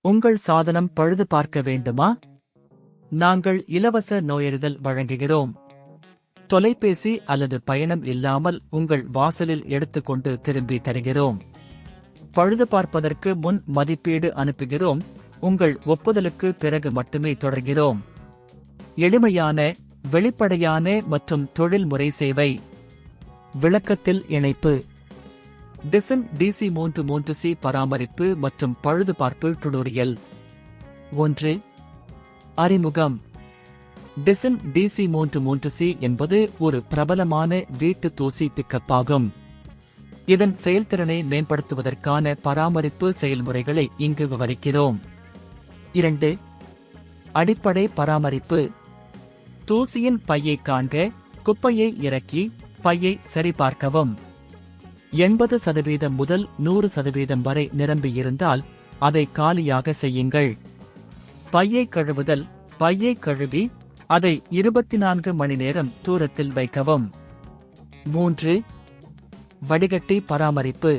உங்கள் சாதனம் பழுது பார்க்க வேண்டுமா? நாங்கள் இலவச நோயறிதல் வழங்குகிறோம். தொலைபேசி அல்லது பயணம் இல்லாமல் உங்கள் வாசலில் எடுத்துக்கொண்டு திரும்பி தருகிறோம். பழுது பார்ப்பதற்கு முன் மதிப்பீடு அனுப்புகிறோம். உங்கள் ஒப்புதலுக்கு பிறகு மட்டுமே தொடர்கிறோம். எளிமையான, வெளிப்படையான மற்றும் தொழில்முறை சேவை. விளக்கத்தில் இணைப்பு. டிசன் DC-33C பராமரிப்பு மற்றும் பழுதுபார்ப்பு டுடோரியல். 1. அறிமுகம். டிசன் DC-33C என்பது ஒரு பிரபலமான வீட்டு தூசி பிக்கப் ஆகும். இதன் செயல்திறனை மேம்படுத்துவதற்கான பராமரிப்பு செயல்முறைகளை இங்கு விவரிக்கிறோம். 2. அடிப்படை பராமரிப்பு. தூசியின் பையை காண்க, குப்பையை இறக்கி பையை சரிபார்க்கவும். 80% முதல் 100% வரை நிரம்பியிருந்தால் அதை காலியாக செய்யுங்கள். பையை கழுவுதல். பையை கழுவி அதை 24 மணி நேரம் தூரத்தில் வைக்கவும். 3. வடிகட்டி பராமரிப்பு.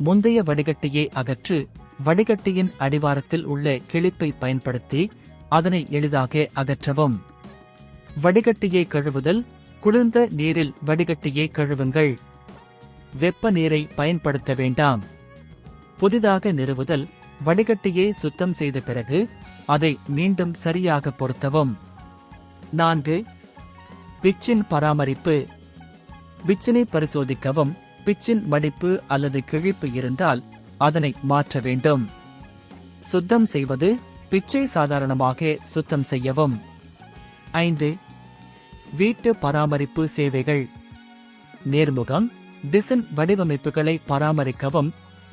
முந்தைய வடிகட்டியை அகற்று. வடிகட்டியின் அடிவாரத்தில் உள்ள கிளிப்பை பயன்படுத்தி அதனை எளிதாக அகற்றவும். வடிகட்டியை கழுவுதல். குளிர்ந்த நீரில் வடிகட்டியை கழுவுங்கள். வெப்ப நீரை பயன்படுத்த வேண்டாம். புதிதாக நிறுவுதல். வடிகட்டியை சுத்தம் செய்த பிறகு அதை மீண்டும் சரியாக பொருத்தவும். 4. பிச்சின் பராமரிப்பு. பிச்சினை பரிசோதிக்கவும். பிச்சின் மடிப்பு அல்லது கிழிப்பு இருந்தால் அதனை மாற்ற வேண்டும். சுத்தம் செய்வது. பிச்சை சாதாரணமாக சுத்தம் செய்யவும். 5. வீட்டு பராமரிப்பு சேவைகள். நேர்முகம். டிசன் வடிவமைப்புகளை பராமரிக்கவும்.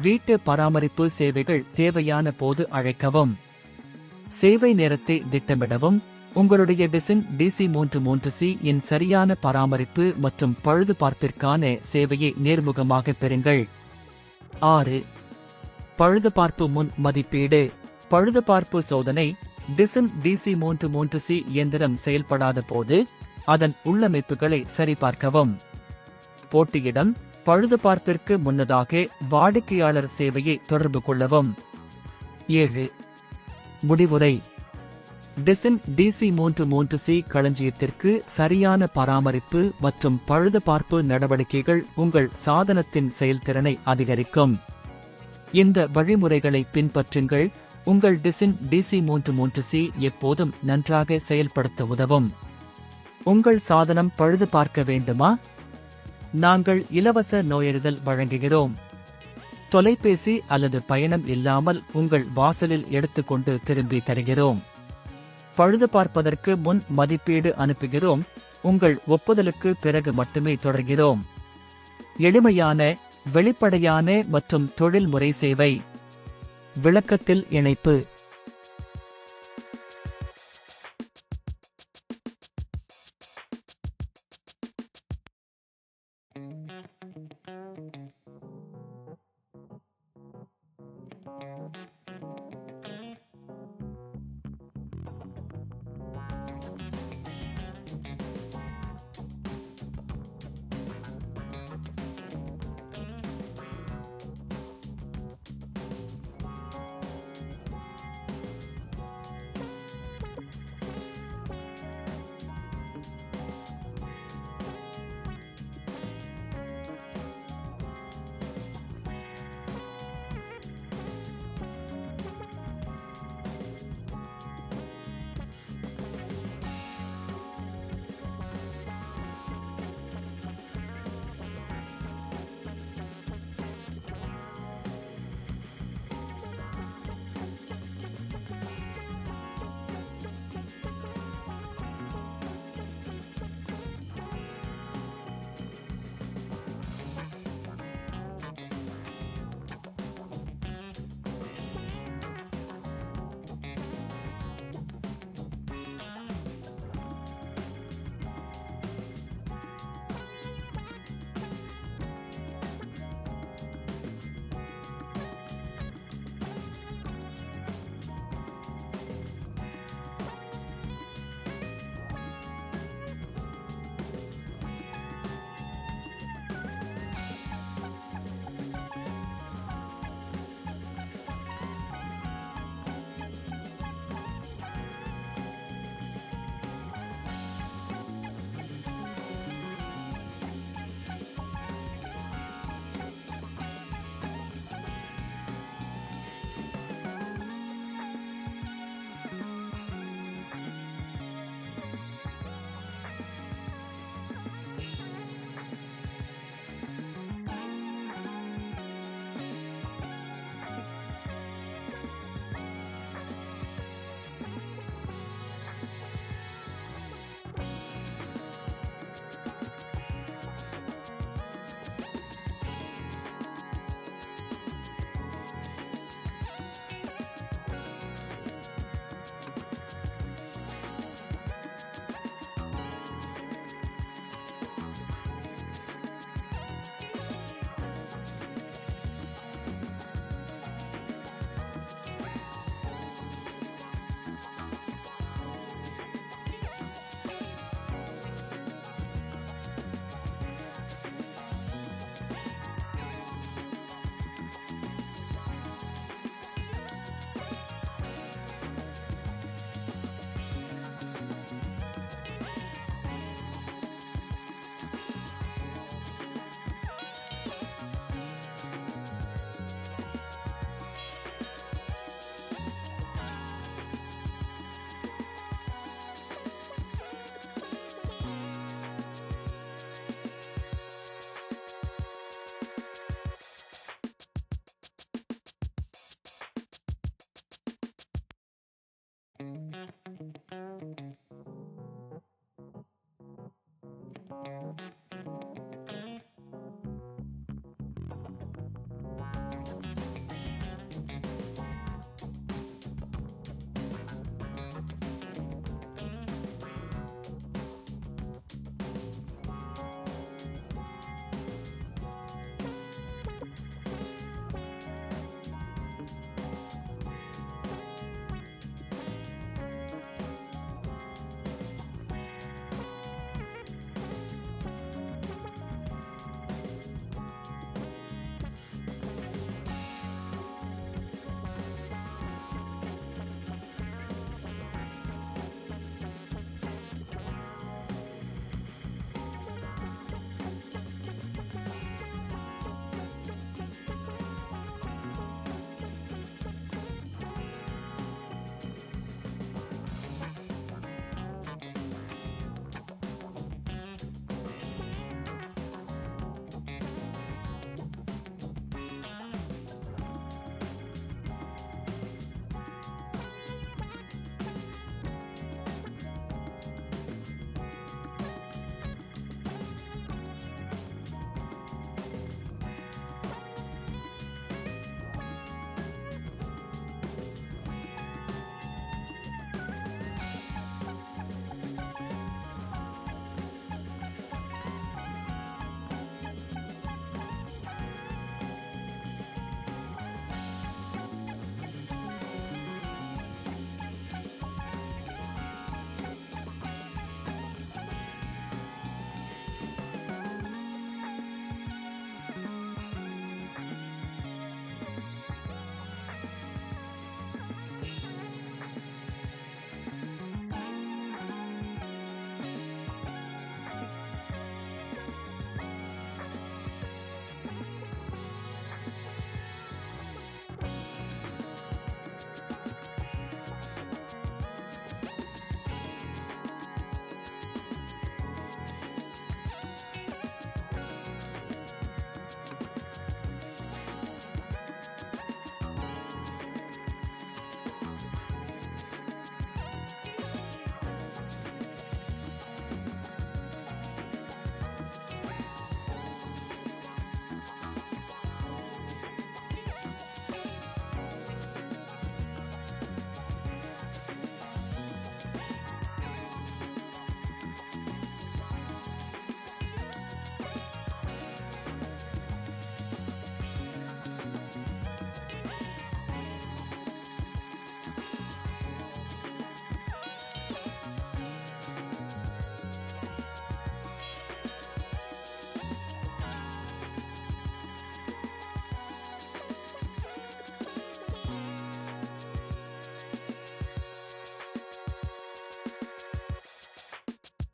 வீட்டு பராமரிப்பு சேவைகள் தேவையான போது அழைக்கவும். சேவை நேரத்தை திட்டமிடவும். உங்களுடைய டிசன் DC-33C இன் சரியான பராமரிப்பு மற்றும் பழுதுபார்ப்பிற்கான சேவையை நேர்முகமாக பெறுங்கள். 6. பழுதுபார்ப்பு முன் மதிப்பீடு. பழுதுபார்ப்பு சோதனை. டிசன் DC-33C இயந்திரம் செயல்படாத போது அதன் உள்ளமைப்புகளை சரிபார்க்கவும். போட்டியிடம். பழுதுபார்ப்பிற்கு முன்னதாக வாடிக்கையாளர் சேவையை தொடர்பு கொள்ளவும். 7. முடிவுரை. டிசன் DC-33C களஞ்சியத்திற்கு சரியான பராமரிப்பு மற்றும் பழுதுபார்ப்பு நடவடிக்கைகள் உங்கள் சாதனத்தின் செயல்திறனை அதிகரிக்கும். இந்த வழிமுறைகளை பின்பற்றுங்கள். உங்கள் டிசன் DC-33C எப்போதும் நன்றாக செயல்படுத்த உதவும். உங்கள் சாதனம் பழுது பார்க்க வேண்டுமா? நாங்கள் இலவச நோயறிதல் வழங்குகிறோம். தொலைபேசி அல்லது பயணம் இல்லாமல் உங்கள் வாசலில் எடுத்துக்கொண்டு திரும்பி தருகிறோம். பழுது பார்ப்பதற்கு முன் மதிப்பீடு அனுப்புகிறோம். உங்கள் ஒப்புதலுக்கு பிறகு மட்டுமே தொடர்கிறோம். எளிமையான, வெளிப்படையான மற்றும் தொழில்முறை சேவை. விளக்கத்தில் இணைப்பு.